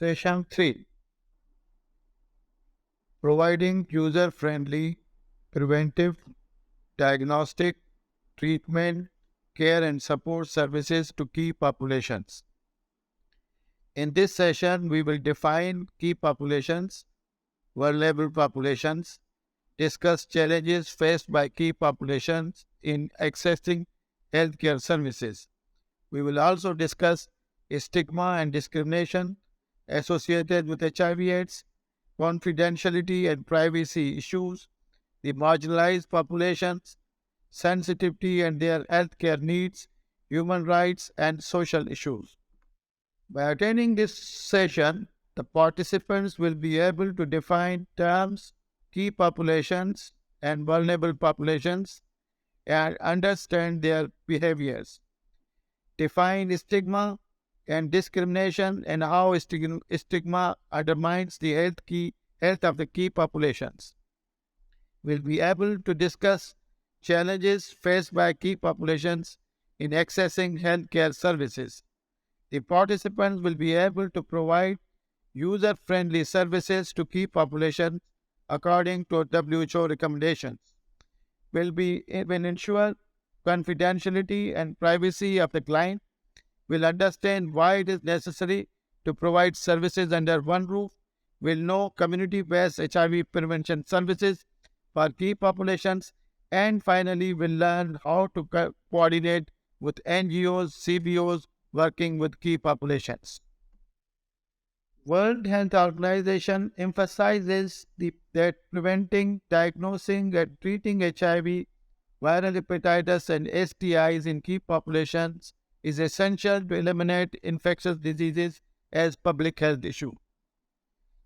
Session 3: Providing user-friendly, preventive, diagnostic, treatment, care and support services to key populations. In this session, we will define key populations, vulnerable populations, discuss challenges faced by key populations in accessing healthcare services. We will also discuss stigma and discrimination associated with HIV/AIDS, confidentiality and privacy issues, the marginalized populations, sensitivity and their healthcare needs, human rights, and social issues. By attending this session, the participants will be able to define terms, key populations, and vulnerable populations and understand their behaviors. Define stigma and discrimination and how stigma undermines the health of the key populations. We'll be able to discuss challenges faced by key populations in accessing healthcare services. The participants will be able to provide user-friendly services to key populations according to WHO recommendations. Will ensure confidentiality and privacy of the client. Will understand why it is necessary to provide services under one roof. Will know community-based HIV prevention services for key populations. And finally, will learn how to coordinate with NGOs, CBOs working with key populations. World Health Organization emphasizes that preventing, diagnosing, and treating HIV, viral hepatitis, and STIs in key populations is essential to eliminate infectious diseases as public health issue.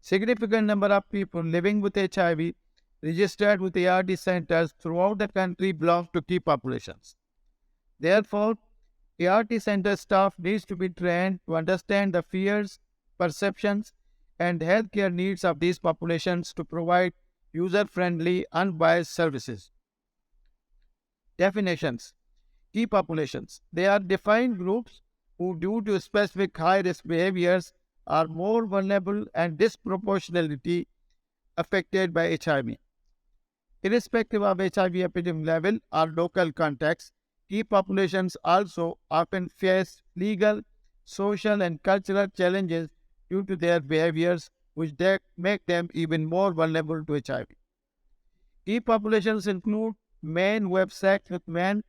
Significant number of people living with HIV registered with ART centers throughout the country belong to key populations. Therefore, ART center staff needs to be trained to understand the fears, perceptions, and healthcare needs of these populations to provide user-friendly, unbiased services. Definitions. Key populations. They are defined groups who, due to specific high-risk behaviors, are more vulnerable and disproportionately affected by HIV. Irrespective of HIV epidemic level or local context, key populations also often face legal, social, and cultural challenges due to their behaviors, which make them even more vulnerable to HIV. Key populations include men who have sex with men,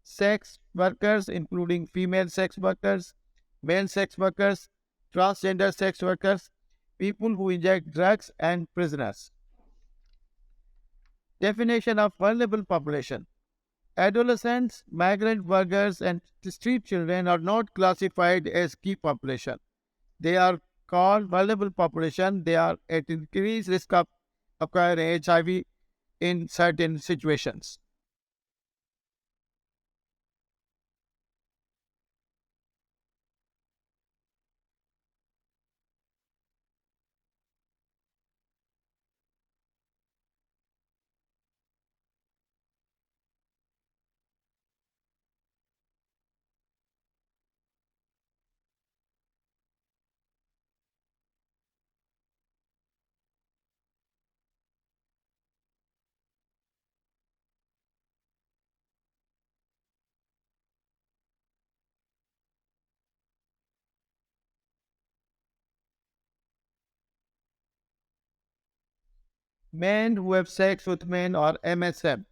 sex workers including female sex workers, male sex workers, transgender sex workers, people who inject drugs, and prisoners. Definition of vulnerable population. Adolescents, migrant workers, and street children are not classified as key population. They are called vulnerable population. They are at increased risk of acquiring HIV in certain situations. Men who have sex with men or MSM.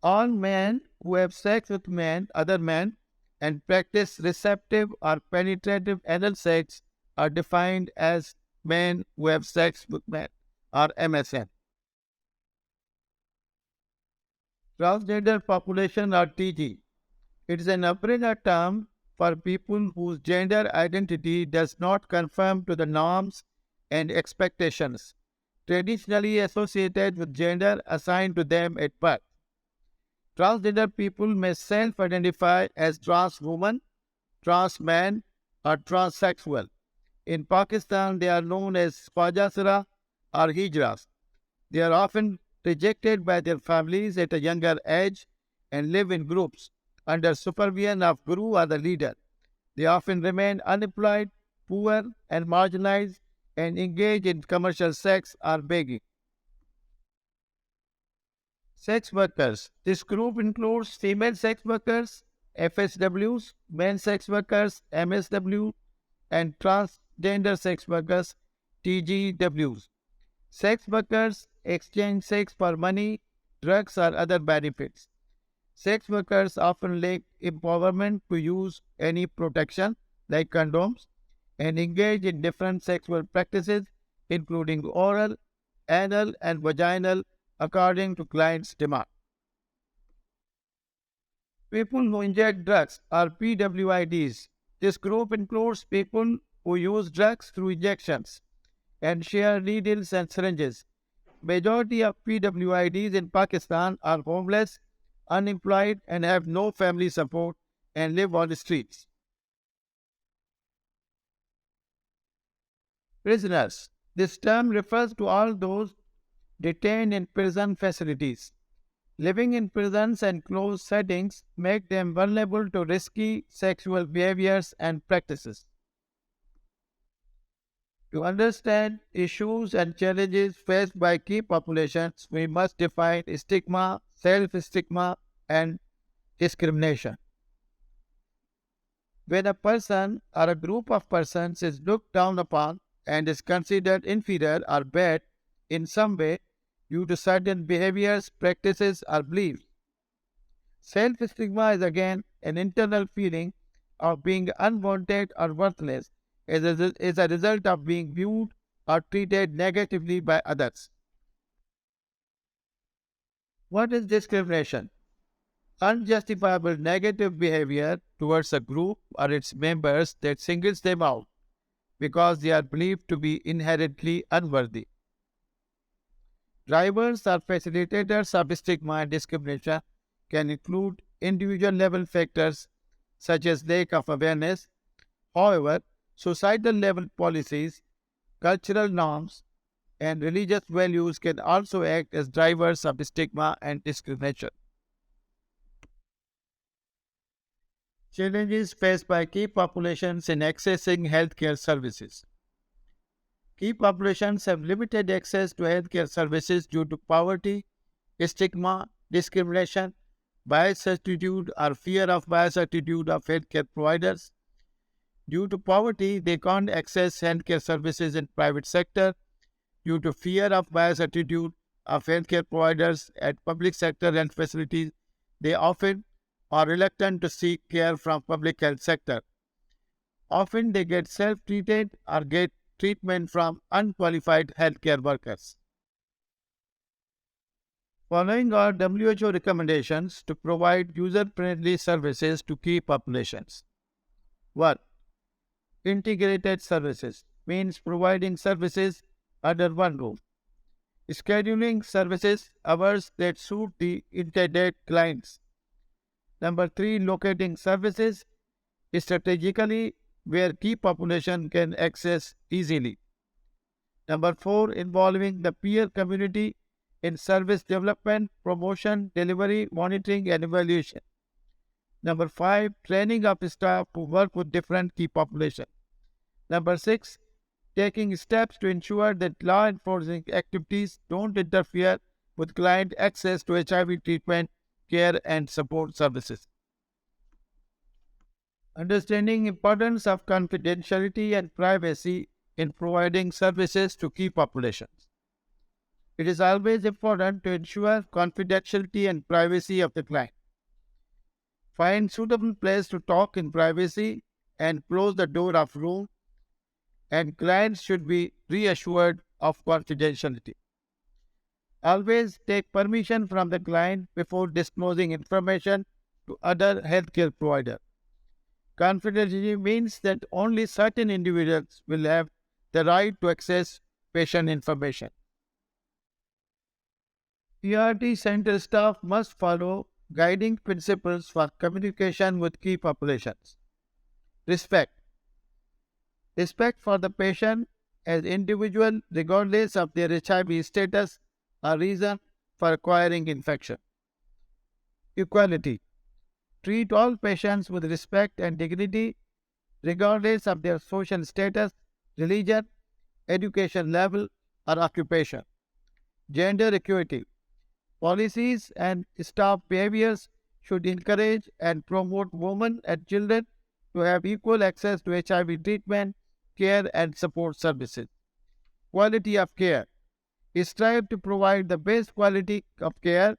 All men who have sex with other men, and practice receptive or penetrative anal sex are defined as men who have sex with men or MSM. Transgender population or TG. It is an umbrella term for people whose gender identity does not conform to the norms and expectations traditionally associated with gender assigned to them at birth. Transgender people may self-identify as trans woman, trans man, or transsexual. In Pakistan, they are known as Khwajasira or Hijras. They are often rejected by their families at a younger age and live in groups under supervision of guru or the leader. They often remain unemployed, poor, and marginalized and engage in commercial sex or begging. Sex workers. This group includes female sex workers, FSWs, men sex workers, MSW, and transgender sex workers, TGWs. Sex workers exchange sex for money, drugs, or other benefits. Sex workers often lack empowerment to use any protection, like condoms, and engage in different sexual practices, including oral, anal, and vaginal, according to clients' demand. People who inject drugs are PWIDs. This group includes people who use drugs through injections and share needles and syringes. Majority of PWIDs in Pakistan are homeless, unemployed, and have no family support and live on the streets. Prisoners. This term refers to all those detained in prison facilities. Living in prisons and closed settings make them vulnerable to risky sexual behaviors and practices. To understand issues and challenges faced by key populations, we must define stigma, self-stigma, and discrimination. When a person or a group of persons is looked down upon and is considered inferior or bad in some way due to certain behaviors, practices, or beliefs. Self-stigma is again an internal feeling of being unwanted or worthless as a result of being viewed or treated negatively by others. What is discrimination? Unjustifiable negative behavior towards a group or its members that singles them out because they are believed to be inherently unworthy. Drivers or facilitators of stigma and discrimination can include individual level factors such as lack of awareness. However, societal level policies, cultural norms, and religious values can also act as drivers of stigma and discrimination. Challenges faced by key populations in accessing healthcare services. Key populations have limited access to healthcare services due to poverty, stigma, discrimination, biased attitude or fear of biased attitude of healthcare providers. Due to poverty, they can't access healthcare services in private sector. Due to fear of biased attitude of healthcare providers at public sector health facilities, they often are reluctant to seek care from public health sector. Often they get self-treated or get treatment from unqualified healthcare workers. Following are WHO recommendations to provide user-friendly services to key populations. 1. Integrated services means providing services under one roof. Scheduling services hours that suit the intended clients. Number 3. Locating services strategically where key population can access easily. Number 4. Involving the peer community in service development, promotion, delivery, monitoring, and evaluation. Number 5. Training of staff to work with different key populations. Number 6. Taking steps to ensure that law enforcement activities don't interfere with client access to HIV treatment, care, and support services. Understanding importance of confidentiality and privacy in providing services to key populations. It is always important to ensure confidentiality and privacy of the client. Find suitable place to talk in privacy and close the door of room, and clients should be reassured of confidentiality. Always take permission from the client before disclosing information to other healthcare providers. Confidentiality means that only certain individuals will have the right to access patient information. ERT center staff must follow guiding principles for communication with key populations. Respect. Respect for the patient as individual regardless of their HIV status or reason for acquiring infection. Equality. Treat all patients with respect and dignity regardless of their social status, religion, education level, or occupation. Gender equity. Policies and staff behaviors should encourage and promote women and children to have equal access to HIV treatment, care, and support services. Quality of care. Strive to provide the best quality of care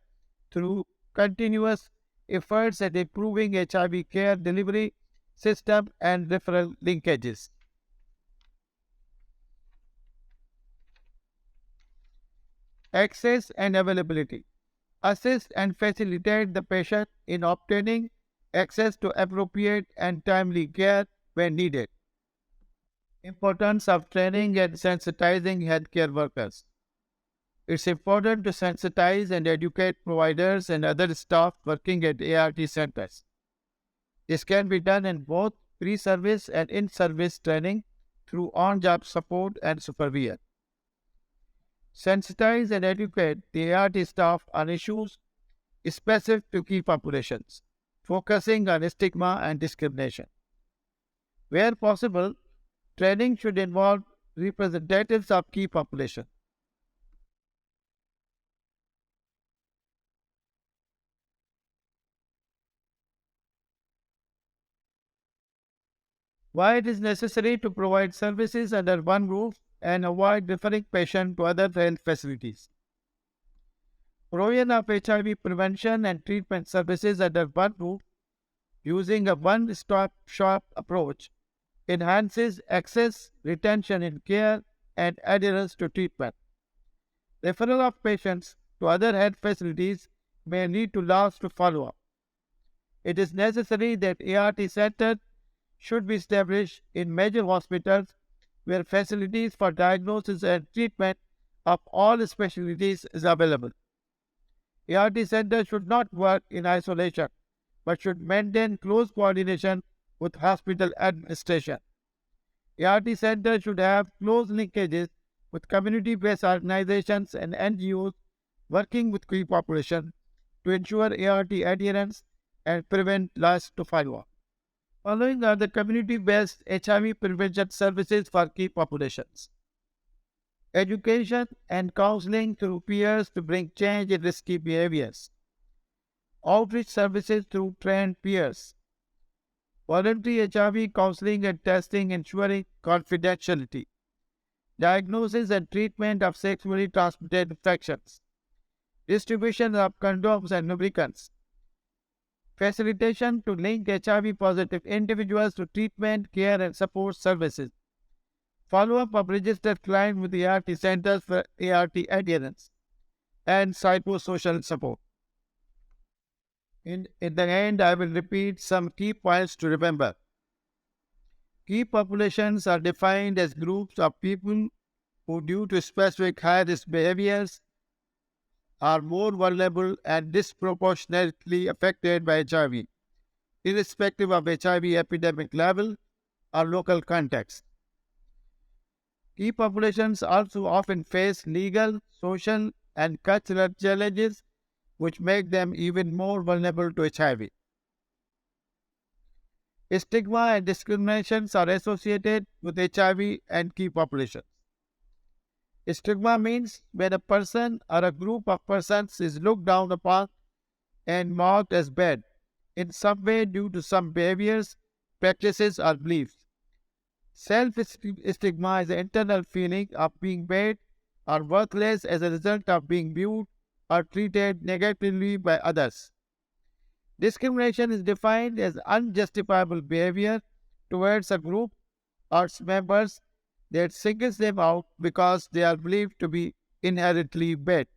through continuous efforts at improving HIV care delivery system and referral linkages. Access and availability. Assist and facilitate the patient in obtaining access to appropriate and timely care when needed. Importance of training and sensitizing healthcare workers. It's important to sensitize and educate providers and other staff working at ART centers. This can be done in both pre-service and in-service training through on-job support and supervision. Sensitize and educate the ART staff on issues specific to key populations, focusing on stigma and discrimination. Where possible, training should involve representatives of key populations. Why it is necessary to provide services under one roof and avoid referring patients to other health facilities. Provision of HIV prevention and treatment services under one roof using a one-stop shop approach enhances access, retention in care, and adherence to treatment. Referral of patients to other health facilities may lead to loss to follow-up. It is necessary that ART centers should be established in major hospitals where facilities for diagnosis and treatment of all specialties is available. ART centers should not work in isolation, but should maintain close coordination with hospital administration. ART centers should have close linkages with community-based organizations and NGOs working with key population to ensure ART adherence and prevent loss to follow-up. Following are the community-based HIV prevention services for key populations. Education and counseling through peers to bring change in risky behaviors. Outreach services through trained peers. Voluntary HIV counseling and testing ensuring confidentiality. Diagnosis and treatment of sexually transmitted infections. Distribution of condoms and lubricants. Facilitation to link HIV-positive individuals to treatment, care, and support services. Follow-up of registered clients with ART centers for ART adherence. And psychosocial support. In the end, I will repeat some key points to remember. Key populations are defined as groups of people who, due to specific high-risk behaviors, are more vulnerable and disproportionately affected by HIV, irrespective of HIV epidemic level or local context. Key populations also often face legal, social, and cultural challenges which make them even more vulnerable to HIV. Stigma and discriminations are associated with HIV and key populations. Stigma means when a person or a group of persons is looked down upon and marked as bad in some way due to some behaviors, practices, or beliefs. Self-stigma is the internal feeling of being bad or worthless as a result of being viewed or treated negatively by others. Discrimination is defined as unjustifiable behavior towards a group or its members that singles them out because they are believed to be inherently bad.